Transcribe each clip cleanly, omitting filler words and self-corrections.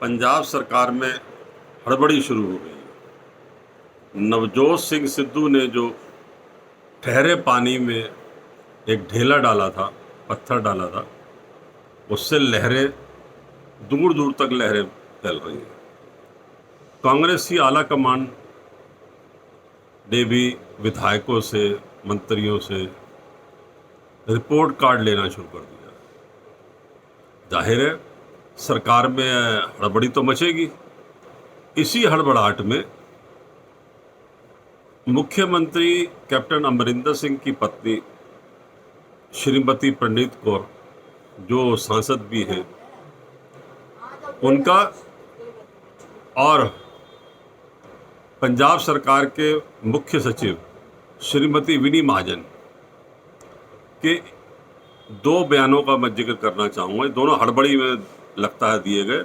पंजाब सरकार में हड़बड़ी शुरू हो गई है। नवजोत सिंह सिद्धू ने जो ठहरे पानी में एक ढेला डाला था, पत्थर डाला था, उससे लहरें दूर दूर तक लहरें फैल रही हैं। कांग्रेस की आला कमान ने भी विधायकों से, मंत्रियों से रिपोर्ट कार्ड लेना शुरू कर दिया। जाहिर है सरकार में हड़बड़ी तो मचेगी। इसी हड़बड़ाहट में मुख्यमंत्री कैप्टन अमरिंदर सिंह की पत्नी श्रीमती प्रणीत कौर, जो सांसद भी हैं, उनका और पंजाब सरकार के मुख्य सचिव श्रीमती विनी महाजन के दो बयानों का मैं जिक्र करना चाहूँगा। दोनों हड़बड़ी में लगता है दिए गए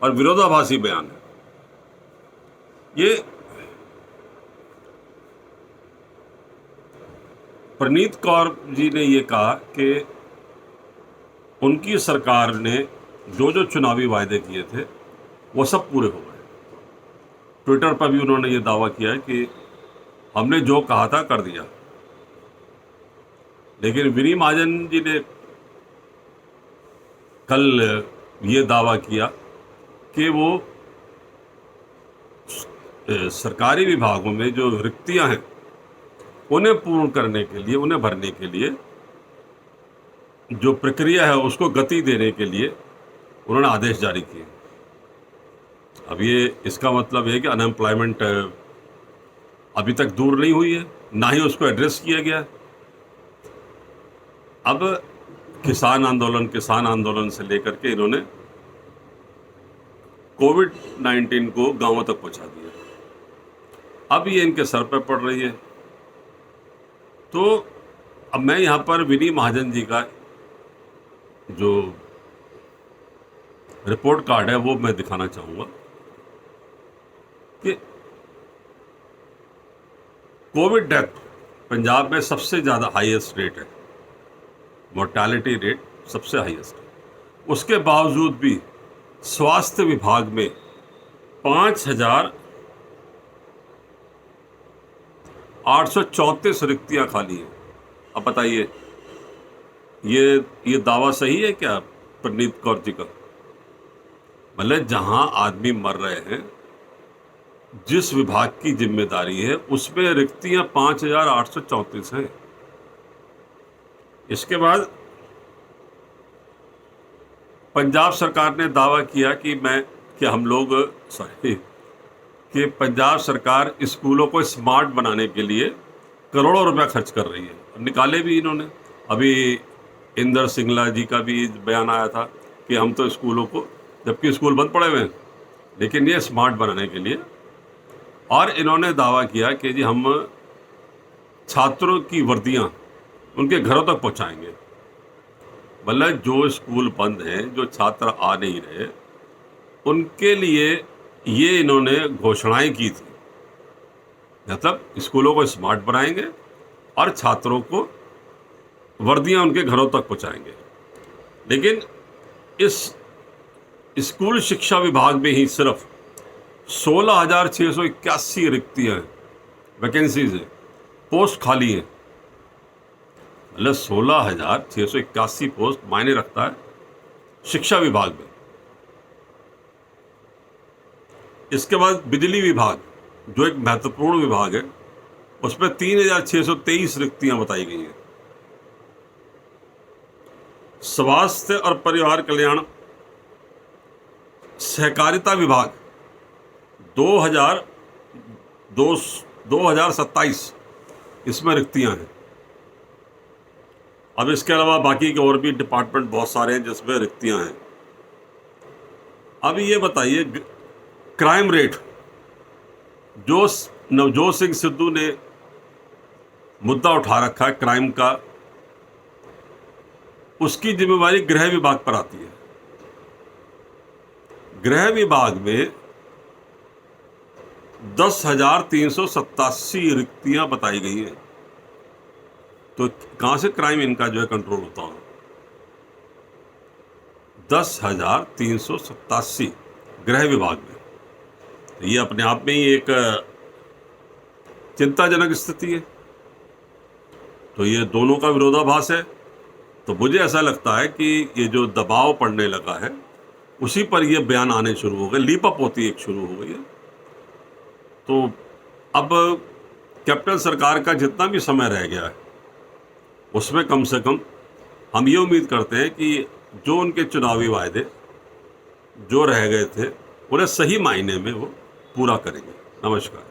और विरोधाभासी बयान है। ये प्रणीत कौर जी ने ये कहा कि उनकी सरकार ने जो जो चुनावी वायदे किए थे वो सब पूरे हो गए। ट्विटर पर भी उन्होंने ये दावा किया है कि हमने जो कहा था कर दिया। लेकिन विनी महाजन जी ने कल ये दावा किया कि वो सरकारी विभागों में जो रिक्तियां हैं उन्हें पूर्ण करने के लिए, उन्हें भरने के लिए जो प्रक्रिया है उसको गति देने के लिए उन्होंने आदेश जारी किए। अब ये इसका मतलब है कि अनएम्प्लॉयमेंट अभी तक दूर नहीं हुई है, ना ही उसको एड्रेस किया गया। अब किसान आंदोलन से लेकर के इन्होंने कोविड-19 को गांवों तक पहुंचा दिया। अब ये इनके सर पर पड़ रही है। तो अब मैं यहाँ पर विनी महाजन जी का जो रिपोर्ट कार्ड है वो मैं दिखाना चाहूँगा कि कोविड डेथ पंजाब में सबसे ज़्यादा हाईएस्ट रेट है, मोर्टालिटी रेट सबसे हाईएस्ट है। उसके बावजूद भी स्वास्थ्य विभाग में 5,834 रिक्तियां खाली हैं। अब बताइए ये दावा सही है क्या प्रणीत कौर जी का? मतलब जहां आदमी मर रहे हैं, जिस विभाग की जिम्मेदारी है उसमें रिक्तियां 5,834 हैं। इसके बाद पंजाब सरकार ने दावा किया कि पंजाब सरकार स्कूलों को स्मार्ट बनाने के लिए करोड़ों रुपया खर्च कर रही है। निकाले भी इन्होंने। अभी इंदर सिंगला जी का भी बयान आया था कि हम तो स्कूलों को, जबकि स्कूल बंद पड़े हुए हैं, लेकिन ये स्मार्ट बनाने के लिए। और इन्होंने दावा किया कि जी हम छात्रों की वर्दियां उनके घरों तक पहुंचाएंगे। मतलब जो स्कूल बंद हैं, जो छात्र आ नहीं रहे, उनके लिए ये इन्होंने घोषणाएं की थी। मतलब स्कूलों को स्मार्ट बनाएंगे और छात्रों को वर्दियां उनके घरों तक पहुंचाएंगे। लेकिन इस स्कूल शिक्षा विभाग में ही सिर्फ 16,681 रिक्तियां हैं, वैकेंसीज हैं, पोस्ट खाली हैं। मतलब 16,681 पोस्ट मायने रखता है शिक्षा विभाग में। इसके बाद बिजली विभाग, जो एक महत्वपूर्ण विभाग है, उसमें 3,623 रिक्तियां बताई गई हैं। स्वास्थ्य और परिवार कल्याण सहकारिता विभाग 2027 इसमें रिक्तियां हैं। अब इसके अलावा बाकी के और भी डिपार्टमेंट बहुत सारे हैं जिसमें रिक्तियां हैं। अब ये बताइए, क्राइम रेट जो नवजोत सिंह सिद्धू ने मुद्दा उठा रखा है क्राइम का, उसकी जिम्मेवारी गृह विभाग पर आती है। गृह विभाग में 10,387 रिक्तियां बताई गई हैं। तो कहां से क्राइम इनका जो है कंट्रोल होता हो? 10,387 गृह विभाग में। तो ये अपने आप में ही एक चिंताजनक स्थिति है। तो ये दोनों का विरोधाभास है। तो मुझे ऐसा लगता है कि ये जो दबाव पड़ने लगा है उसी पर ये बयान आने शुरू हो गए, लीप अप होती एक शुरू हो गई है। तो अब कैप्टन सरकार का जितना भी समय रह गया है उसमें कम से कम हम ये उम्मीद करते हैं कि जो उनके चुनावी वायदे जो रह गए थे उन्हें सही मायने में वो पूरा करेंगे। नमस्कार।